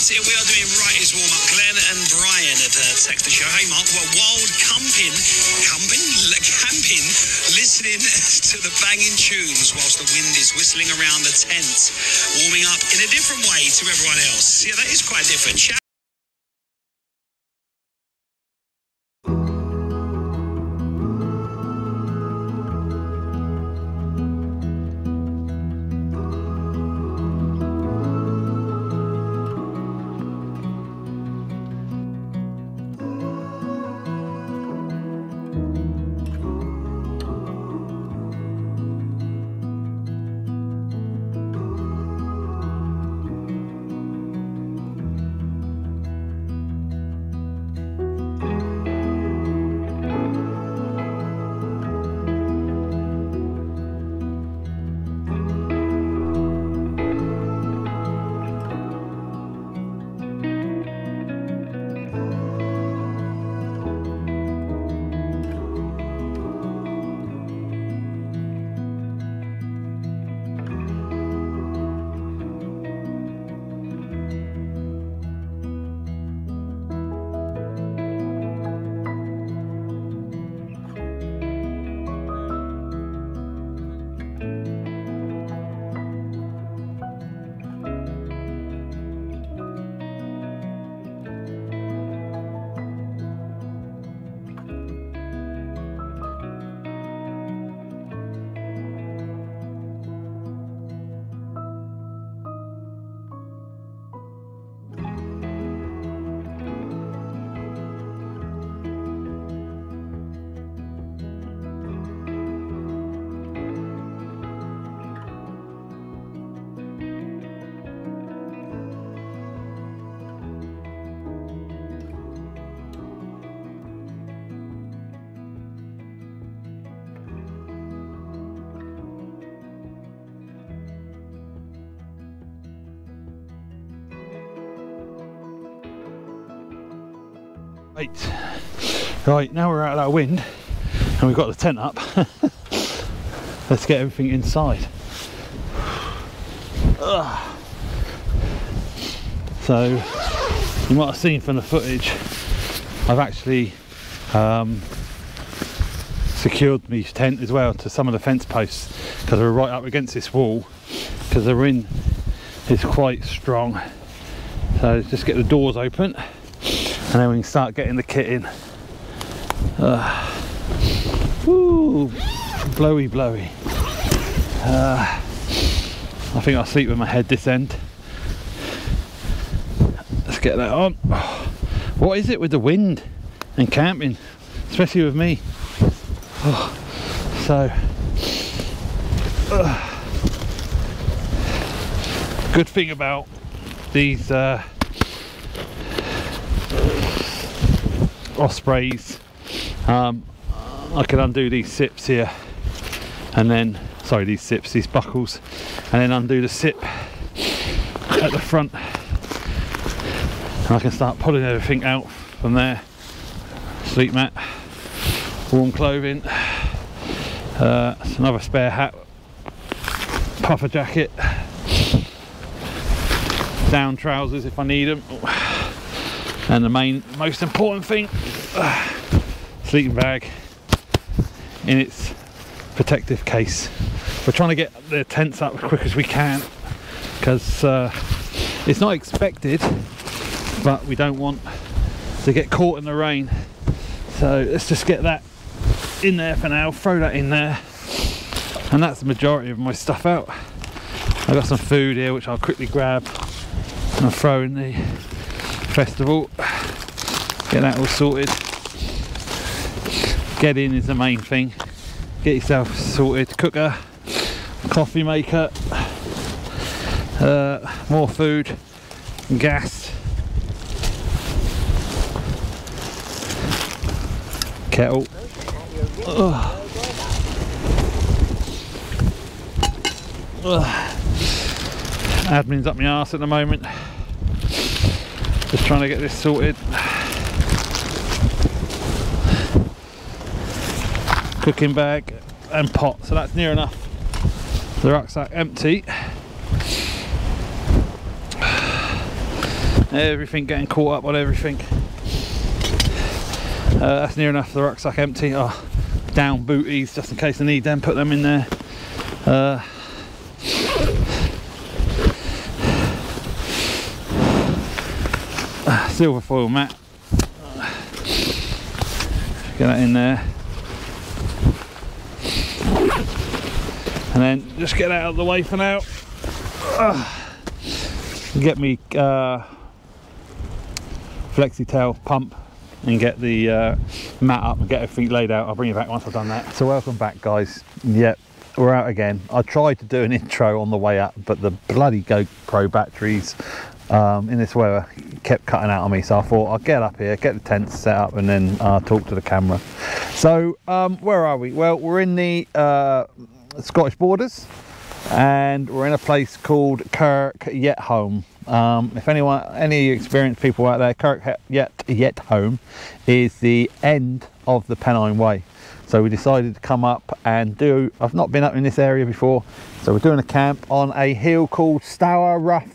Here we are doing Writer's Warm-Up. Glenn and Brian at Text the Show. Hey, Mark, well, wild camping, listening to the banging tunes whilst the wind is whistling around the tent, warming up in a different way to everyone else. Yeah, that is quite different. Right, now we're out of that wind and we've got the tent up. Let's get everything inside. So you might have seen from the footage, I've actually secured my tent as well to some of the fence posts because we're right up against this wall because the wind is quite strong. So just get the doors open and then we can start getting the kit in. Ooh, blowy. I think I'll sleep with my head this end. Let's get that on. What is it with the wind and camping, especially with me? Good thing about these Ospreys, I can undo these sips here and then, sorry, these buckles, and then undo the sip at the front and I can start pulling everything out from there. Sleep mat, warm clothing, another spare hat, puffer jacket, down trousers if I need them, and the most important thing, sleeping bag in its protective case. We're trying to get the tents up as quick as we can because it's not expected, but we don't want to get caught in the rain. So let's just get that in there for now, throw that in there, and that's the majority of my stuff out. I've got some food here which I'll quickly grab and throw in the festival. Get that all sorted. Get in is the main thing. Get yourself sorted. Cooker, coffee maker, more food, gas, kettle. Admin's up my arse at the moment. Just trying to get this sorted. Cooking bag and pot, so that's near enough. The rucksack empty. everything getting caught up on everything. That's near enough the rucksack empty. Oh, down booties just in case I need them, put them in there. Silver foil mat, get that in there, and then just get that out of the way for now. Get me flexi tail pump and get the mat up and get everything laid out. I'll bring you back once I've done that. So welcome back, guys. Yep, we're out again. I tried to do an intro on the way up, but the bloody GoPro batteries in this weather kept cutting out on me, so I thought I'll get up here, get the tent set up, and then talk to the camera. So where are we? Well, we're in the Scottish borders, and we're in a place called Kirk-Yetholm. If any experienced people out there, Kirk-Yetholm is the end of the Pennine Way. So we decided to come up and do, I've not been up in this area before, so we're doing a camp on a hill called Stour Rough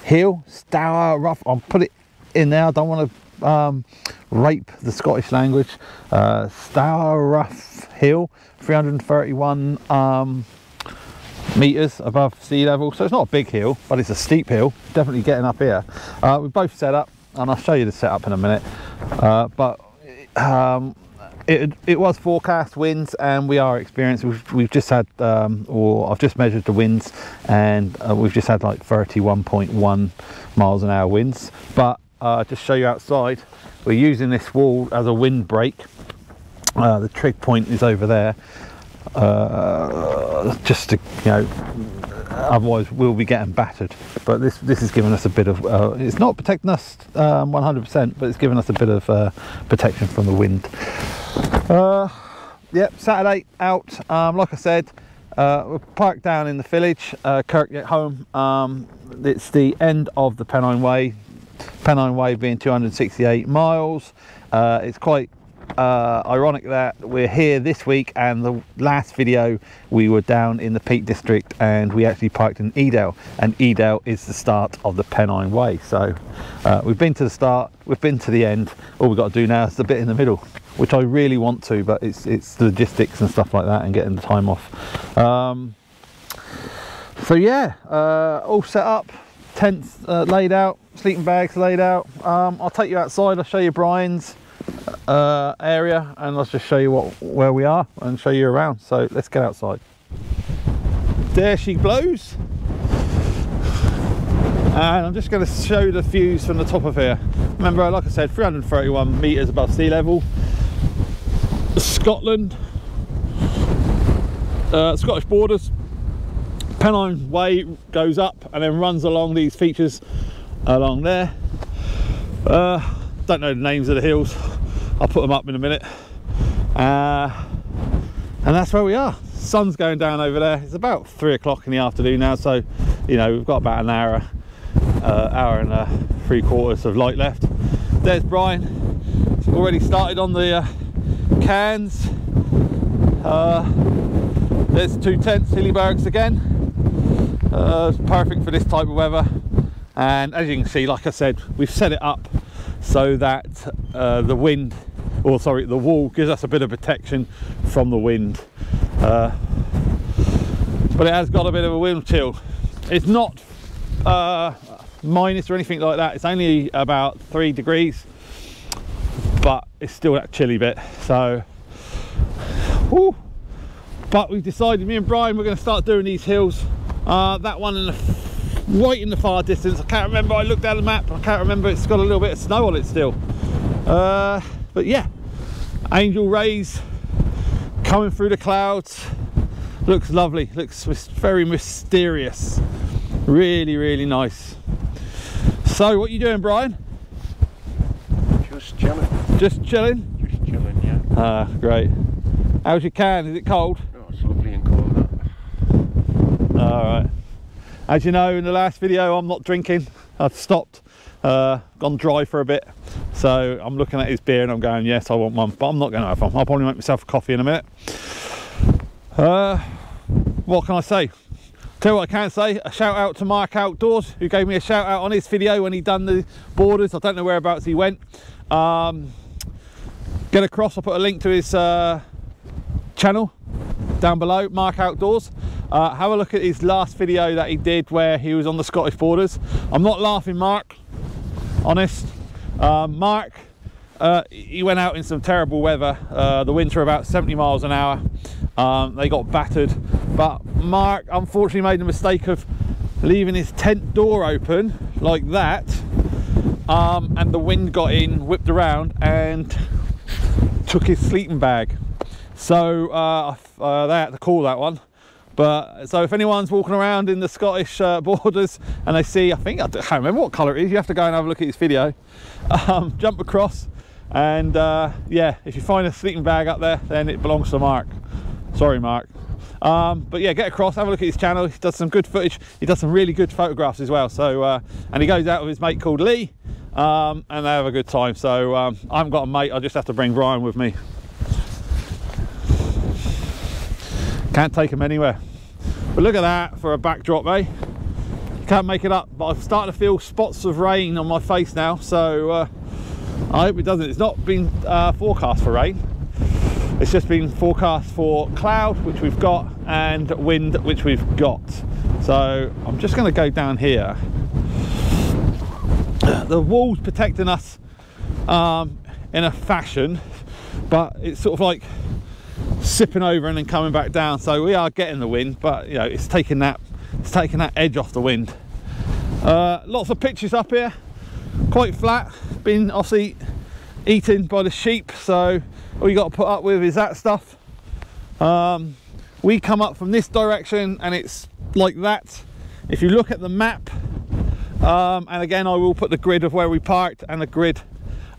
Hill. Stour Rough, I'll put it in there, I don't want to rape the Scottish language. Stour Rough Hill, 331 meters above sea level, so it's not a big hill, but it's a steep hill, definitely getting up here. We're both set up, and I'll show you the setup in a minute, but it was forecast winds, and we are experienced. We've just had or I've just measured the winds, and we've just had like 31.1 miles an hour winds. But just show you outside, we're using this wall as a wind break. The trig point is over there, just to, you know, otherwise we'll be getting battered. But this is giving us a bit of it's not protecting us 100%, but it's giving us a bit of protection from the wind. Yep, Saturday out. Like I said, we're parked down in the village, Kirk-Yetholm. It's the end of the Pennine Way, Pennine Way being 268 miles. It's quite ironic that we're here this week, and the last video we were down in the Peak District, and we actually parked in Edale, and Edale is the start of the Pennine Way. So we've been to the start, we've been to the end. All we've got to do now is the bit in the middle, which I really want to, but it's logistics and stuff like that, and getting the time off. So yeah, all set up, tents laid out, sleeping bags laid out. I'll take you outside, I'll show you Brian's area, and I'll just show you where we are and show you around. So let's get outside. There she blows, and I'm just going to show the views from the top of here. Remember, like I said, 331 meters above sea level. Scotland, Scottish borders. Pennine Way goes up and then runs along these features along there. Don't know the names of the hills, I'll put them up in a minute. And that's where we are. Sun's going down over there. It's about 3 o'clock in the afternoon now, so you know, we've got about an hour and 3/4 of light left. There's Brian, already started on the cans. There's 2 tents, Hillibergs again. It's perfect for this type of weather, and as you can see, like I said, we've set it up so that the wind, or sorry, the wall gives us a bit of protection from the wind, but it has got a bit of a wind chill. It's not minus or anything like that, it's only about 3 degrees, but it's still that chilly bit. So whew. But we've decided, me and Brian, we're going to start doing these hills. That one right in the far distance, I can't remember, I looked at the map, I can't remember, it's got a little bit of snow on it still. But yeah, angel rays coming through the clouds, looks lovely, looks very mysterious, really nice. So what are you doing, Brian? Just chilling. Just chilling? Just chilling, yeah. Great. How's your can? Is it cold? Oh, it's lovely and cold. Alright. As you know, in the last video, I'm not drinking. I've stopped, gone dry for a bit. So I'm looking at his beer and I'm going, yes, I want one, but I'm not going to have one. I'll probably make myself a coffee in a minute. What can I say? Tell you what I can say, a shout out to Mark Outdoors, who gave me a shout out on his video when he done the borders. I don't know whereabouts he went. Get across, I'll put a link to his channel down below, Mark Outdoors. Have a look at his last video that he did where he was on the Scottish borders. I'm not laughing, Mark, honest. Mark, he went out in some terrible weather. The winds were about 70 miles an hour. They got battered, but Mark unfortunately made the mistake of leaving his tent door open like that, and the wind got in, whipped around and took his sleeping bag. So they had to call that one. But so if anyone's walking around in the Scottish borders and they see, I can't remember what colour it is, you have to go and have a look at his video. Jump across, and yeah, if you find a sleeping bag up there, then it belongs to Mark. Sorry, Mark. But yeah, get across, have a look at his channel. He does some good footage. He does some really good photographs as well. So and he goes out with his mate called Lee, and they have a good time. So I haven't got a mate, I just have to bring Brian with me. Can't take him anywhere. But look at that for a backdrop, eh? You can't make it up. But I'm starting to feel spots of rain on my face now, so I hope it doesn't. It's not been forecast for rain. It's just been forecast for cloud, which we've got, and wind, which we've got. So I'm just going to go down here. The wall's protecting us in a fashion, but it's sort of like sipping over and then coming back down. So we are getting the wind, but you know, it's taking that edge off the wind. Lots of pictures up here, quite flat. Been obviously eaten by the sheep, so all you got to put up with is that stuff. We come up from this direction and it's like that. If you look at the map, and again I will put the grid of where we parked and the grid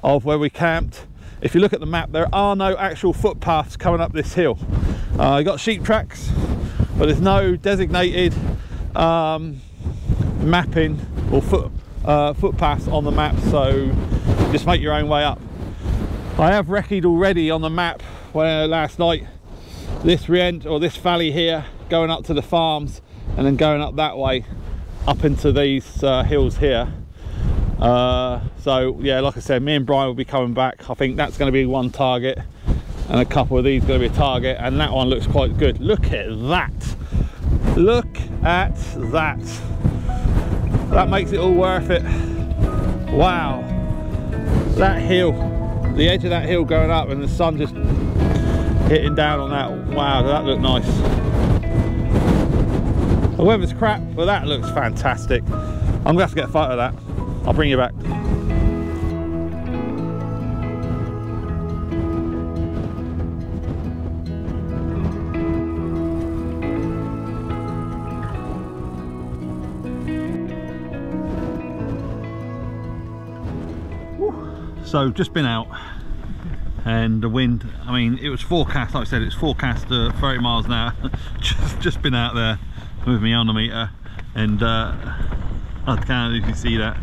of where we camped. If you look at the map, there are no actual footpaths coming up this hill. You got sheep tracks, but there's no designated mapping or footpaths on the map, so just make your own way up. I have recce'd already on the map where last night this rient or this valley here going up to the farms and then going up that way up into these hills here. So yeah, like I said, me and Brian will be coming back. I think that's going to be one target, and a couple of these going to be a target, and that one looks quite good. Look at that, look at that. That makes it all worth it. Wow, that hill, the edge of that hill going up and the sun just hitting down on that. Wow, that looked nice. The weather's crap, but that looks fantastic. I'm gonna have to get a photo of that. I'll bring you back. So just been out, and the wind, I mean, it was forecast, like I said, it's forecast 30 miles an hour. just been out there with my odometer, and I can't know if you see that,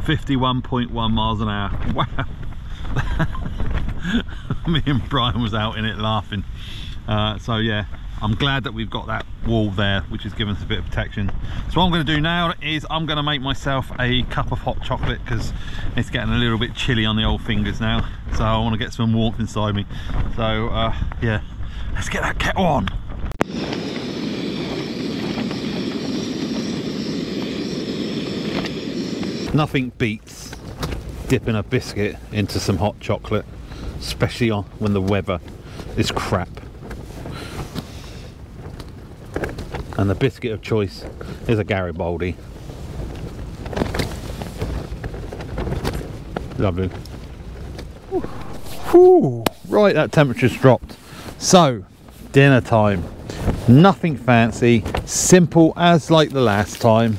51.1 miles an hour. Wow. Me and Brian was out in it laughing. So yeah, I'm glad that we've got that wall there, which has given us a bit of protection. So what I'm going to do now is I'm going to make myself a cup of hot chocolate, because it's getting a little bit chilly on the old fingers now, so I want to get some warmth inside me. So yeah, let's get that kettle on. Nothing beats dipping a biscuit into some hot chocolate, especially when the weather is crap. And the biscuit of choice is a Garibaldi. Lovely. Whew. Right, that temperature's dropped. So, dinner time. Nothing fancy, simple as like the last time.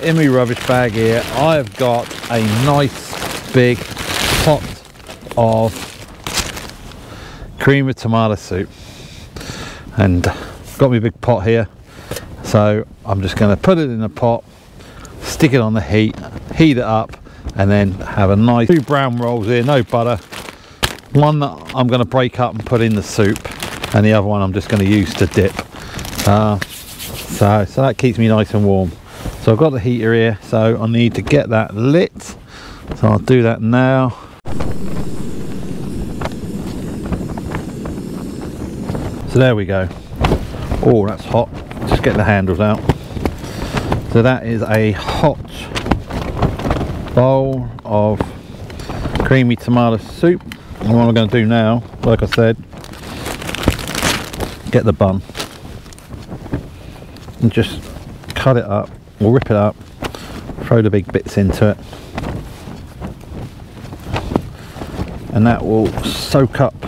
In my rubbish bag here, I've got a nice big pot of cream of tomato soup, and got me a big pot here, so I'm just going to put it in the pot, stick it on the heat it up, and then have a nice 2 brown rolls here, no butter. One that I'm going to break up and put in the soup, and the other one I'm just going to use to dip. So that keeps me nice and warm. So I've got the heater here, so I need to get that lit. So I'll do that now. So there we go. Oh, that's hot. Just get the handles out. So that is a hot bowl of creamy tomato soup. And what I'm going to do now, like I said, get the bun and just cut it up, or rip it up, throw the big bits into it, and that will soak up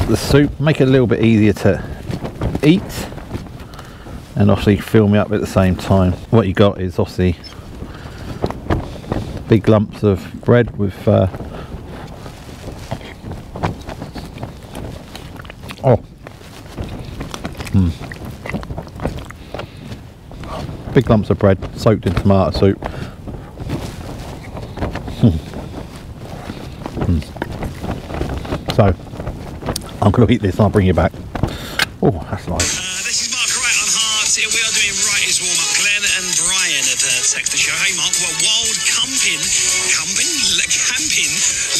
the soup, make it a little bit easier to eat, and obviously fill me up at the same time. What you got is obviously big lumps of bread with big lumps of bread soaked in tomato soup. So I'm going to eat this and I'll bring you back. Oh, that's nice. This is Mark Wright on Heart. We are doing Wrighty's warm-up. Glenn and Brian have texted the show. Hey Mark, well, wild camping,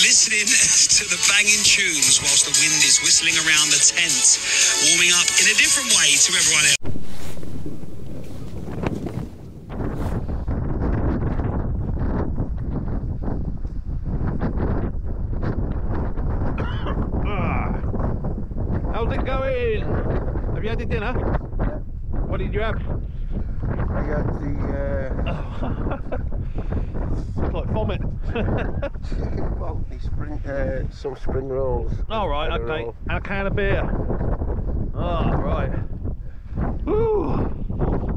listening to the banging tunes whilst the wind is whistling around the tent, warming up in a different way to everyone else. How's it going? Have you had your dinner? Yeah. What did you have? I got the Looks like vomit. well, some spring rolls. All right, And a okay. roll. And a can of beer. Oh, right. Ooh,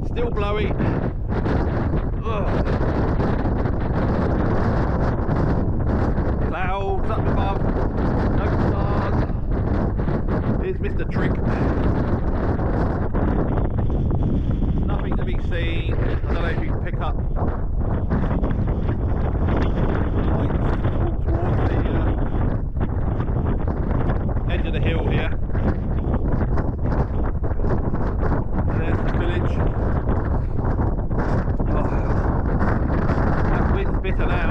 still blowy. Clouds up above. No stars. Here's Mr. Trick. Nothing to be seen. I don't know if you can pick up. Walk towards the edge of the hill here. And there's the village. Oh, that wind's bitter now.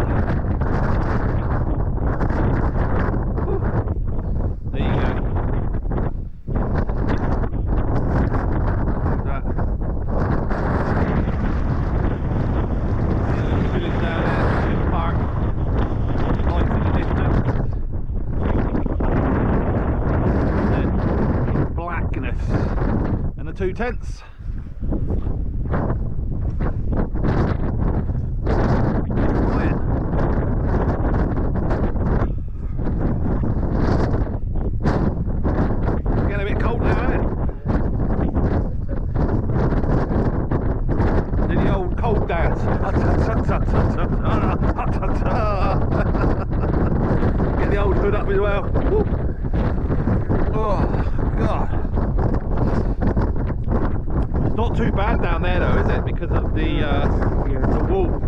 There you go. Look at that. The village down there, in the park. Lights in the distance. And then blackness. And the two tents. Get the old hood up as well. Woo. Oh God! It's not too bad down there though, is it? Because of the wall.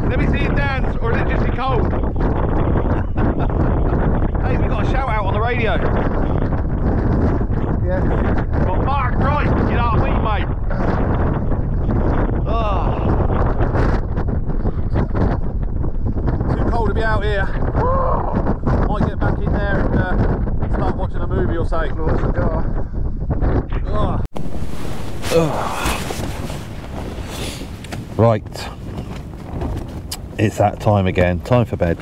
Let me see you dance, or is it just cold? Hey, we got a shout out on the radio. Yeah. Well, Mark Wright, you know what I mean, mate? Oh. Too cold to be out here. Might get back in there and start watching a movie or something. Close the door. Oh. Oh. Right, it's that time again, time for bed.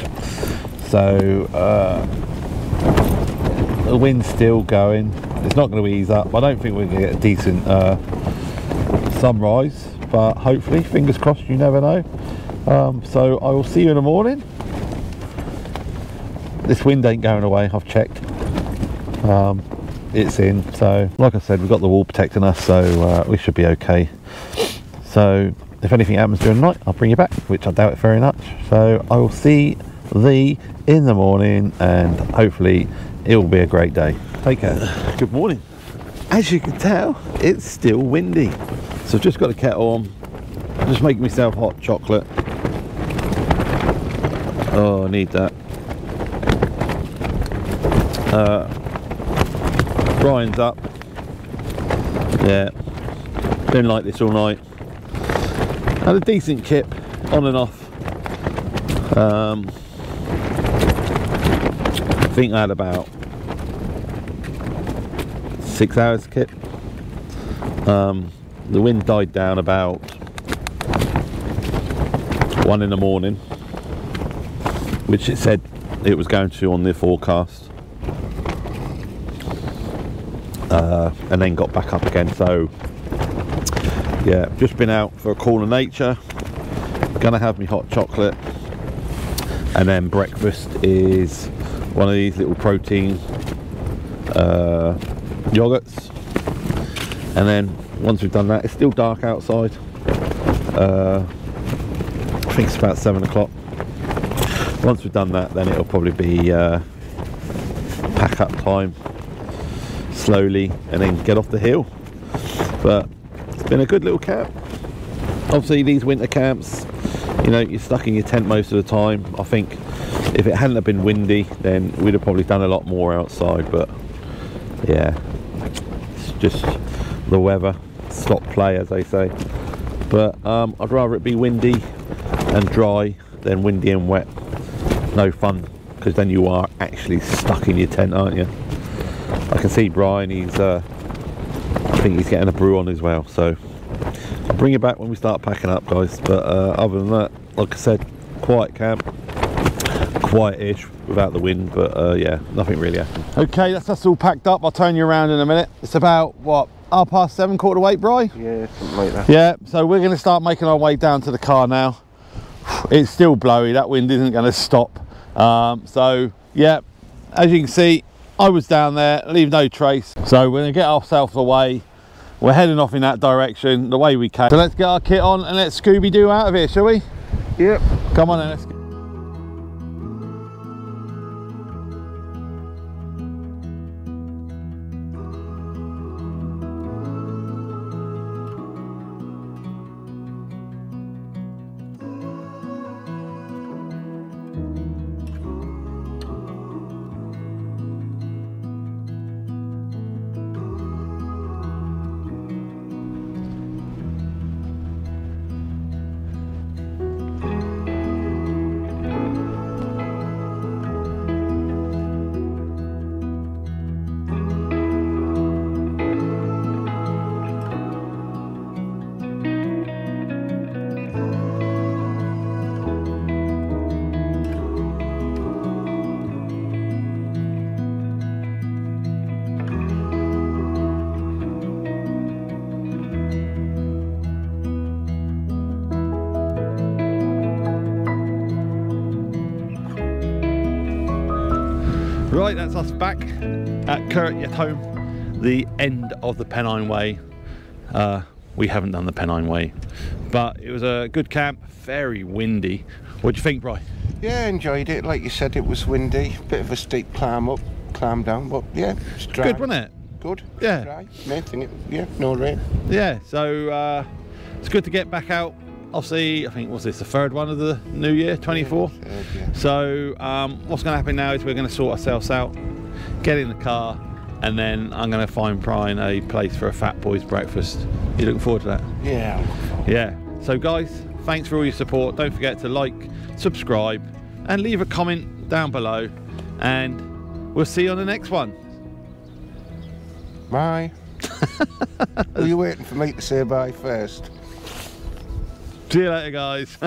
So the wind's still going, it's not going to ease up. I don't think we're going to get a decent sunrise, but hopefully, fingers crossed, you never know. So I will see you in the morning. this wind ain't going away. I've checked. It's in, so like I said, we've got the wall protecting us, so we should be okay. So if anything happens during the night, I'll bring you back, which I doubt it very much. So I will see thee in the morning, and hopefully it will be a great day. Take care. Good morning. As you can tell, it's still windy, so I've just got the kettle on, just making myself hot chocolate. Oh, I need that. Brian's up. Yeah, been like this all night. Had a decent kip on and off. I think I had about 6 hours kip. The wind died down about 1 in the morning, which it said it was going to on the forecast. And then got back up again. So yeah, just been out for a call of nature. Gonna have me hot chocolate, and then breakfast is one of these little protein yogurts. And then once we've done that, it's still dark outside. I think it's about 7 o'clock. Once we've done that, then it'll probably be pack up time slowly and then get off the hill. But it's been a good little camp. Obviously these winter camps, you know, you're stuck in your tent most of the time. I think if it hadn't have been windy, then we'd have probably done a lot more outside. But yeah, it's just the weather, stop play as they say. But I'd rather it be windy and dry than windy and wet. No fun, because then you are actually stuck in your tent, aren't you? I can see Brian, he's I think he's getting a brew on as well, so I'll bring you back when we start packing up, guys. But other than that, like I said, quiet camp, quiet-ish without the wind, but yeah, nothing really happened. Okay, that's us all packed up. I'll turn you around in a minute. It's about, what, 7:30, 7:45, Bri? Yeah, something like that. Yeah, so we're going to start making our way down to the car now. It's still blowy, that wind isn't going to stop. So yeah, as you can see, I was down there, leave no trace. So we're going to get ourselves away. We're heading off in that direction, the way we came. So let's get our kit on and let Scooby-Doo out of here, shall we? Yep. Come on then, let's go. Right, that's us back at Current Yet Home, the end of the Pennine Way. We haven't done the Pennine Way, but it was a good camp, very windy. What do you think, Bri? Yeah, enjoyed it. Like you said, it was windy, bit of a steep climb up, climb down, but yeah, it's dry. Good, wasn't it? Good. Yeah. Dry. Main thing, yeah, no rain. Yeah, so it's good to get back out. Obviously, I think, was this the third one of the new year, 24? Yeah. So what's going to happen now is we're going to sort ourselves out, get in the car, and then I'm going to find Brian a place for a Fat Boys breakfast. You looking forward to that? Yeah, I'm looking forward. Yeah. So guys, thanks for all your support. Don't forget to like, subscribe, and leave a comment down below, and we'll see you on the next one. Bye. Were you waiting for me to say bye first? See you later, guys.